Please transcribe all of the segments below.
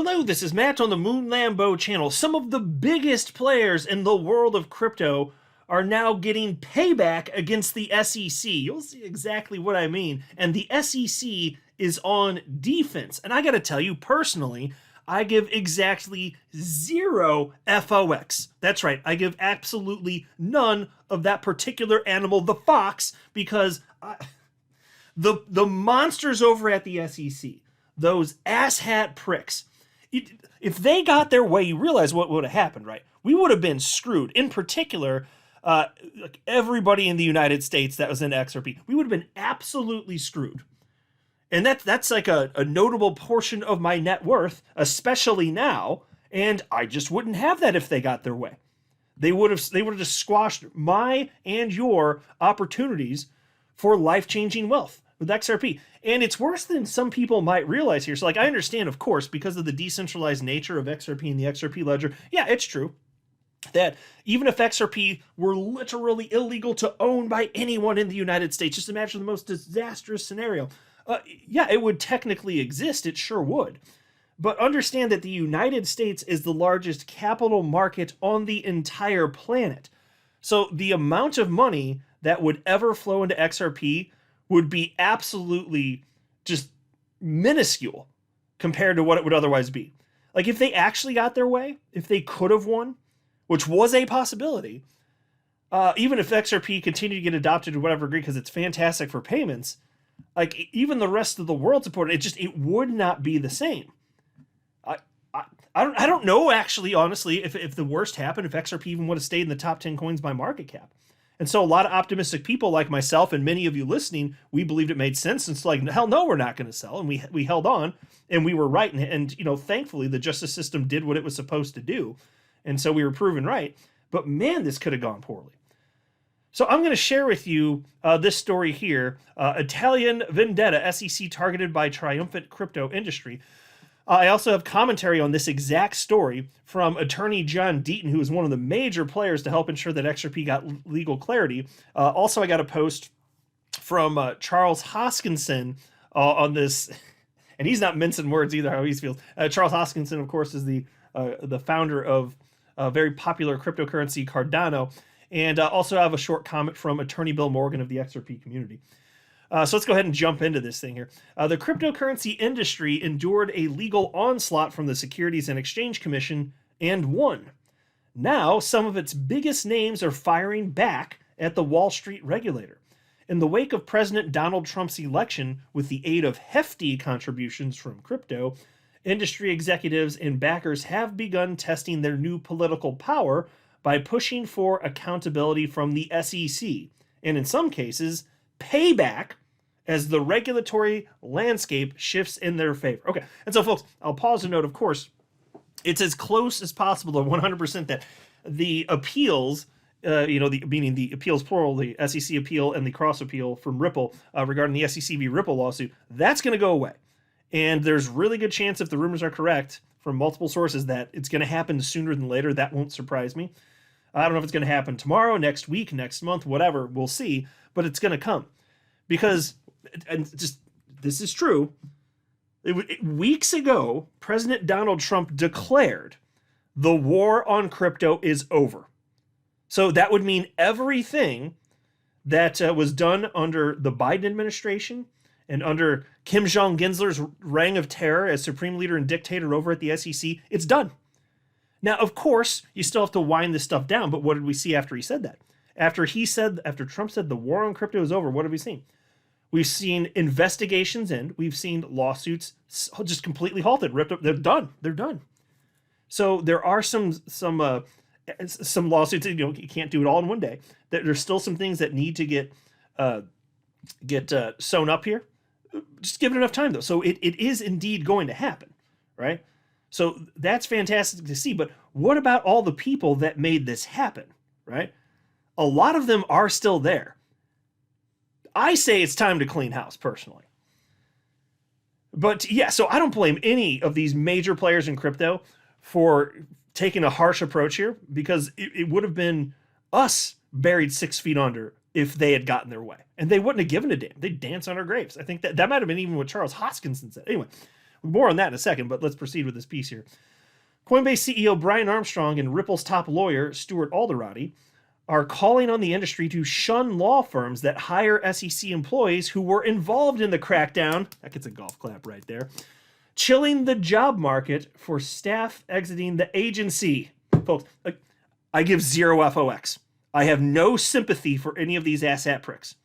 Hello, this is Matt on the Moon Lambo channel. Some of the biggest players in the world of crypto are now getting payback against the SEC. You'll see exactly what I mean. And the SEC is on defense. And I got to tell you personally, I give exactly zero FOX. That's right, I give absolutely none of that particular animal, the fox, because the monsters over at the SEC, those asshat pricks, if they got their way, you realize what would have happened, right? We would have been screwed. In particular, like everybody in the United States that was in XRP, we would have been absolutely screwed. And that's like a notable portion of my net worth, especially now. And I just wouldn't have that if they got their way. They would have just squashed my and your opportunities for life-changing wealth with XRP. And it's worse than some people might realize here. So, like, I understand, of course, because of the decentralized nature of XRP and the XRP ledger, yeah, it's true that even if XRP were literally illegal to own by anyone in the United States, just imagine the most disastrous scenario. Yeah, it would technically exist. It sure would. But understand that the United States is the largest capital market on the entire planet. So the amount of money that would ever flow into XRP would be absolutely just minuscule compared to what it would otherwise be. Like, if they actually got their way, if they could have won, which was a possibility, even if XRP continued to get adopted to whatever degree because it's fantastic for payments, like, even the rest of the world supported it, it would not be the same. I don't know, actually, honestly, if the worst happened, if XRP even would have stayed in the top 10 coins by market cap. And so a lot of optimistic people like myself and many of you listening, we believed it made sense. And it's like, hell no, we're not going to sell. And we held on, and we were right. And, you know, thankfully the justice system did what it was supposed to do. And so we were proven right. But man, this could have gone poorly. So I'm going to share with you this story here. Italian vendetta, SEC targeted by Triumphant crypto industry. I also have commentary on this exact story from attorney John Deaton, who is one of the major players to help ensure that XRP got legal clarity. Also, I got a post from Charles Hoskinson on this, and he's not mincing words either, how he feels. Charles Hoskinson, of course, is the founder of a very popular cryptocurrency, Cardano. And also I have a short comment from attorney Bill Morgan of the XRP community. So let's go ahead and jump into this thing here. The cryptocurrency industry endured a legal onslaught from the Securities and Exchange Commission and won. Now, some of its biggest names are firing back at the Wall Street regulator. In the wake of President Donald Trump's election, with the aid of hefty contributions from crypto, industry executives and backers have begun testing their new political power by pushing for accountability from the SEC, and in some cases, payback as the regulatory landscape shifts in their favor. Okay, and so folks, I'll pause to note, of course, it's as close as possible to 100% that the appeals, meaning the appeals plural, the SEC appeal and the cross appeal from Ripple regarding the SEC v. Ripple lawsuit, that's going to go away. And there's really good chance, if the rumors are correct from multiple sources, that it's going to happen sooner than later. That won't surprise me. I don't know if it's going to happen tomorrow, next week, next month, whatever. We'll see. But it's going to come. Because, and just, this is true, weeks ago, President Donald Trump declared the war on crypto is over. So that would mean everything that was done under the Biden administration and under Kim Jong-Gensler's reign of terror as supreme leader and dictator over at the SEC, it's done. Now, of course, you still have to wind this stuff down, but what did we see after he said that? After Trump said the war on crypto is over, what have we seen? We've seen investigations end. We've seen lawsuits just completely halted, ripped up. They're done. They're done. So there are some lawsuits. You can't do it all in one day. There's still some things that need to get sewn up here. Just give it enough time, though. So it is indeed going to happen, right? So that's fantastic to see. But what about all the people that made this happen, right? A lot of them are still there. I say it's time to clean house, personally. But yeah, so I don't blame any of these major players in crypto for taking a harsh approach here, because it would have been us buried 6 feet under if they had gotten their way. And they wouldn't have given a damn. They'd dance on our graves. I think that might have been even what Charles Hoskinson said. Anyway, More on that in a second, but let's proceed with this piece here. Coinbase CEO Brian Armstrong and Ripple's top lawyer, Stuart Alderati, are calling on the industry to shun law firms that hire SEC employees who were involved in the crackdown. That gets a golf clap right there. Chilling the job market for staff exiting the agency. Folks, I give zero FOX. I have no sympathy for any of these asshat pricks.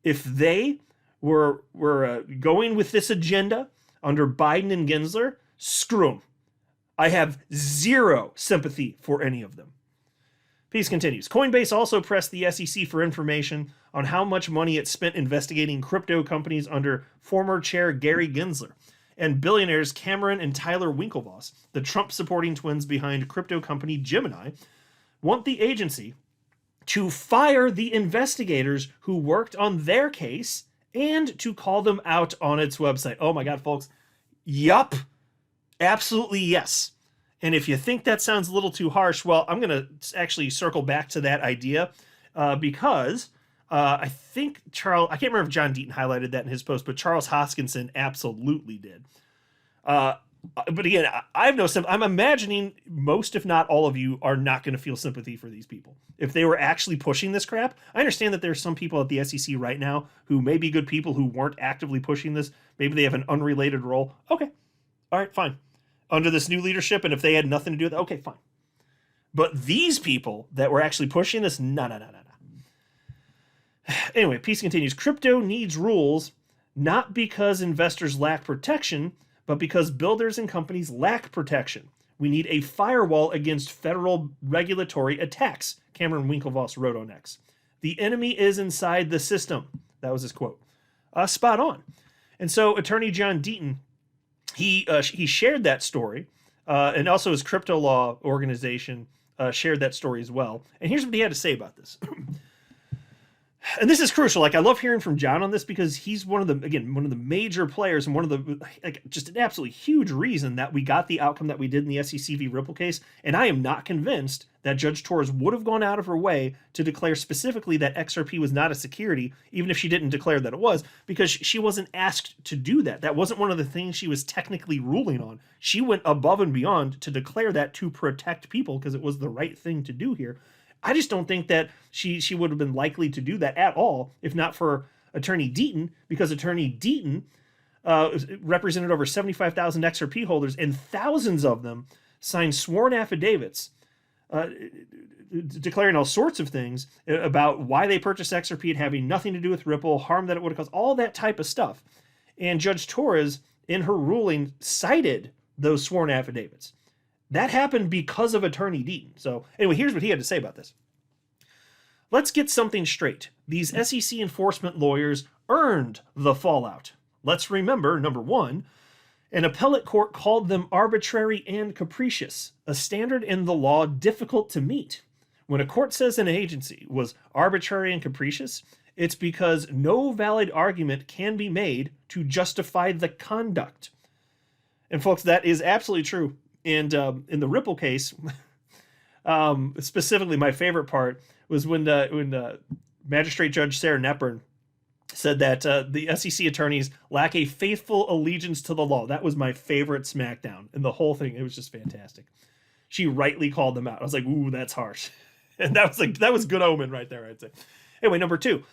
If they were going with this agenda under Biden and Gensler, screw them. I have zero sympathy for any of them. Piece continues. Coinbase also pressed the SEC for information on how much money it spent investigating crypto companies under former chair Gary Gensler and billionaires Cameron and Tyler Winklevoss, the Trump-supporting twins behind crypto company Gemini, want the agency to fire the investigators who worked on their case and to call them out on its website. Oh my God, folks. Yup. Absolutely yes. And if you think that sounds a little too harsh, well, I'm going to actually circle back to that idea because I think I can't remember if John Deaton highlighted that in his post, but Charles Hoskinson absolutely did. But again, I have no sympathy. I'm imagining most, if not all of you, are not going to feel sympathy for these people. If they were actually pushing this crap, I understand that there's some people at the SEC right now who may be good people who weren't actively pushing this. Maybe they have an unrelated role. Okay. All right, fine. Under this new leadership, and if they had nothing to do with it, okay, fine. But these people that were actually pushing this, no. Anyway, piece continues. Crypto needs rules, not because investors lack protection, but because builders and companies lack protection. We need a firewall against federal regulatory attacks, Cameron Winklevoss wrote on X. The enemy is inside the system. That was his quote. Spot on. And so attorney John Deaton, he shared that story, and also his crypto law organization shared that story as well. And here's what he had to say about this. And this is crucial. Like, I love hearing from John on this because he's one of the major players and one of the, just an absolutely huge reason that we got the outcome that we did in the SEC v. Ripple case. And I am not convinced that Judge Torres would have gone out of her way to declare specifically that XRP was not a security, even if she didn't declare that it was, because she wasn't asked to do that. That wasn't one of the things she was technically ruling on. She went above and beyond to declare that to protect people because it was the right thing to do here. I just don't think that she would have been likely to do that at all, if not for Attorney Deaton, because Attorney Deaton represented over 75,000 XRP holders, and thousands of them signed sworn affidavits declaring all sorts of things about why they purchased XRP and having nothing to do with Ripple, harm that it would have caused, all that type of stuff. And Judge Torres, in her ruling, cited those sworn affidavits. That happened because of Attorney Deaton. So anyway, here's what he had to say about this. Let's get something straight. These SEC enforcement lawyers earned the fallout. Let's remember, number one, an appellate court called them arbitrary and capricious, a standard in the law difficult to meet. When a court says an agency was arbitrary and capricious, it's because no valid argument can be made to justify the conduct. And folks, that is absolutely true. And in the Ripple case, specifically, my favorite part was when Magistrate Judge Sarah Knepper said that the SEC attorneys lack a faithful allegiance to the law. That was my favorite smackdown in the whole thing. It was just fantastic. She rightly called them out. I was like, ooh, that's harsh. And that was good omen right there, I'd say. Anyway, number two,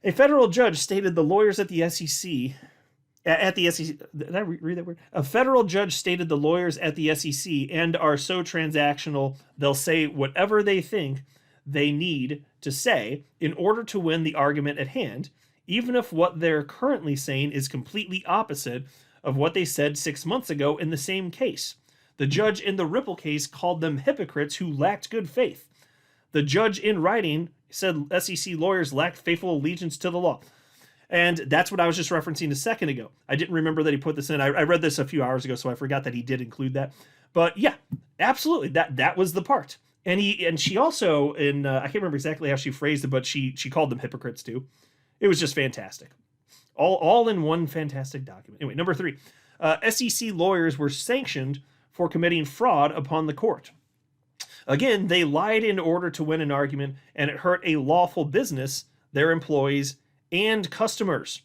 a federal judge stated the lawyers at the SEC. Did I read that word? A federal judge stated the lawyers at the SEC and are so transactional, they'll say whatever they think they need to say in order to win the argument at hand, even if what they're currently saying is completely opposite of what they said 6 months ago in the same case. The judge in the Ripple case called them hypocrites who lacked good faith. The judge in writing said SEC lawyers lacked faithful allegiance to the law. And that's what I was just referencing a second ago. I didn't remember that he put this in. I read this a few hours ago, so I forgot that he did include that. But yeah, absolutely. That was the part. And she also, I can't remember exactly how she phrased it, but she called them hypocrites too. It was just fantastic. All in one fantastic document. Anyway, number three, SEC lawyers were sanctioned for committing fraud upon the court. Again, they lied in order to win an argument, and it hurt a lawful business, their employees, and customers.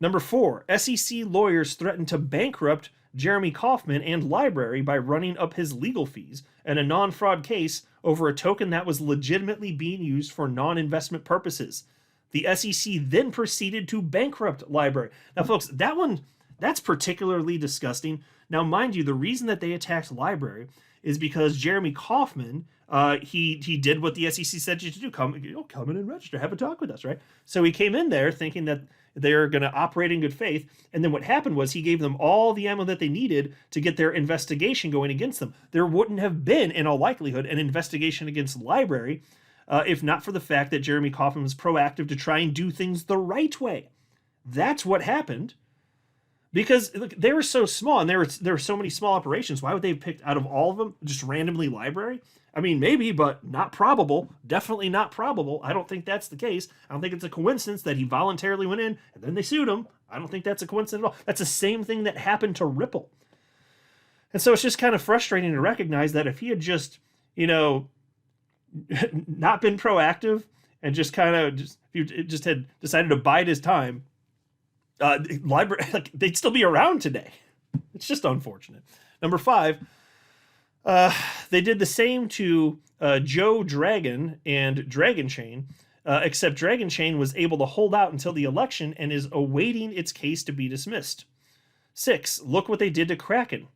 Number four, SEC lawyers threatened to bankrupt Jeremy Kauffman and library by running up his legal fees in a non-fraud case over a token that was legitimately being used for non-investment purposes. The SEC then proceeded to bankrupt library. Now, folks, that's particularly disgusting. Now, mind you, the reason that they attacked library is because Jeremy Kauffman, he did what the SEC said you to do. Come in and register, have a talk with us, right? So he came in there thinking that they're going to operate in good faith. And then what happened was he gave them all the ammo that they needed to get their investigation going against them. There wouldn't have been, in all likelihood, an investigation against library if not for the fact that Jeremy Kauffman was proactive to try and do things the right way. That's what happened. Because look, they were so small, and there were so many small operations. Why would they have picked out of all of them just randomly library? I mean, maybe, but not probable. Definitely not probable. I don't think that's the case. I don't think it's a coincidence that he voluntarily went in and then they sued him. I don't think that's a coincidence at all. That's the same thing that happened to Ripple. And so it's just kind of frustrating to recognize that if he had just, not been proactive and just had decided to bide his time, library, they'd still be around today. It's just unfortunate. Number 5, they did the same to Joe Dragon and Dragon Chain, except Dragon Chain was able to hold out until the election and is awaiting its case to be dismissed. 6, look what they did to Kraken.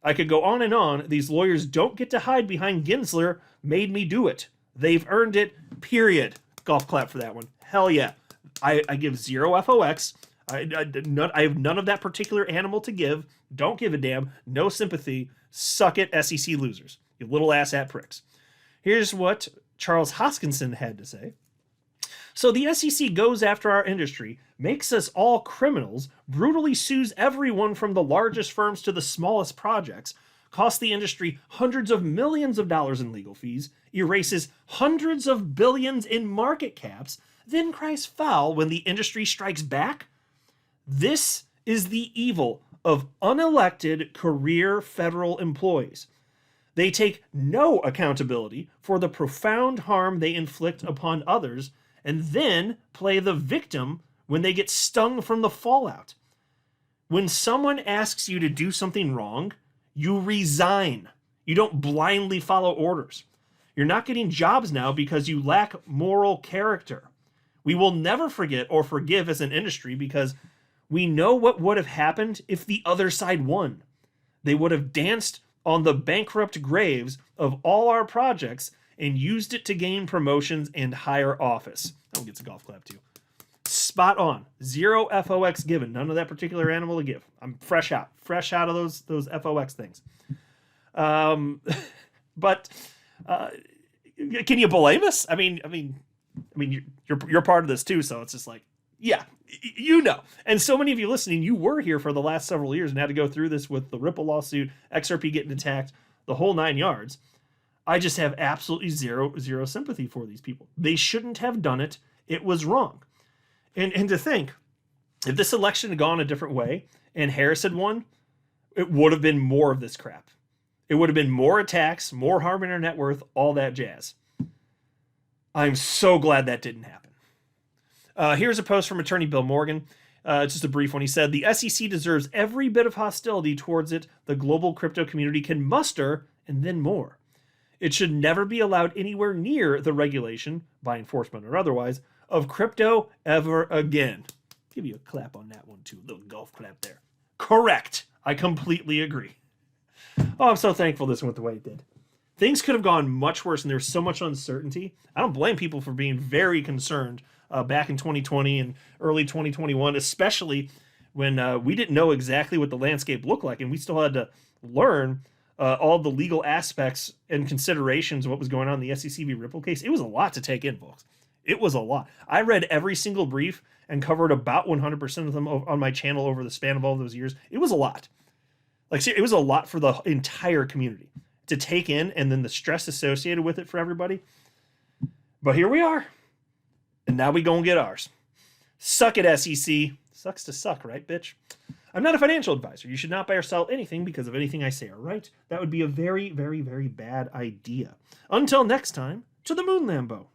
I could go on and on. These lawyers don't get to hide behind Gensler made me do it. They've earned it, period. Golf clap for that one. Hell yeah. I give 0 FOX. I have none of that particular animal to give. Don't give a damn. No sympathy. Suck it, SEC losers. You little ass-hat pricks. Here's what Charles Hoskinson had to say. So the SEC goes after our industry, makes us all criminals, brutally sues everyone from the largest firms to the smallest projects, costs the industry hundreds of millions of dollars in legal fees, erases hundreds of billions in market caps, then cries foul when the industry strikes back? This is the evil of unelected career federal employees. They take no accountability for the profound harm they inflict upon others and then play the victim when they get stung from the fallout. When someone asks you to do something wrong, you resign. You don't blindly follow orders. You're not getting jobs now because you lack moral character. We will never forget or forgive as an industry because we know what would have happened if the other side won. They would have danced on the bankrupt graves of all our projects and used it to gain promotions and higher office. That one gets a golf clap too. Spot on. 0 FOX given. None of that particular animal to give. I'm fresh out of those FOX things. But can you blame us? I mean, you're part of this too, so it's just like, yeah, And so many of you listening, you were here for the last several years and had to go through this with the Ripple lawsuit, XRP getting attacked, the whole 9 yards. I just have absolutely zero sympathy for these people. They shouldn't have done it. It was wrong. And to think, if this election had gone a different way and Harris had won, it would have been more of this crap. It would have been more attacks, more harm in our net worth, all that jazz. I'm so glad that didn't happen. Here's a post from attorney Bill Morgan. Just a brief one. He said, the SEC deserves every bit of hostility towards it the global crypto community can muster, and then more. It should never be allowed anywhere near the regulation, by enforcement or otherwise, of crypto ever again. Give you a clap on that one too. A little golf clap there. Correct. I completely agree. Oh, I'm so thankful this went the way it did. Things could have gone much worse, and there's so much uncertainty. I don't blame people for being very concerned back in 2020 and early 2021, especially when we didn't know exactly what the landscape looked like, and we still had to learn all the legal aspects and considerations of what was going on in the SEC v. Ripple case. It was a lot to take in, folks. It was a lot. I read every single brief and covered about 100% of them on my channel over the span of all those years. It was a lot. It was a lot for the entire community to take in, and then the stress associated with it for everybody. But here we are. And now we gonna get ours. Suck it, SEC. Sucks to suck, right, bitch? I'm not a financial advisor. You should not buy or sell anything because of anything I say, all right? That would be a very, very, very bad idea. Until next time, to the moon, Lambo.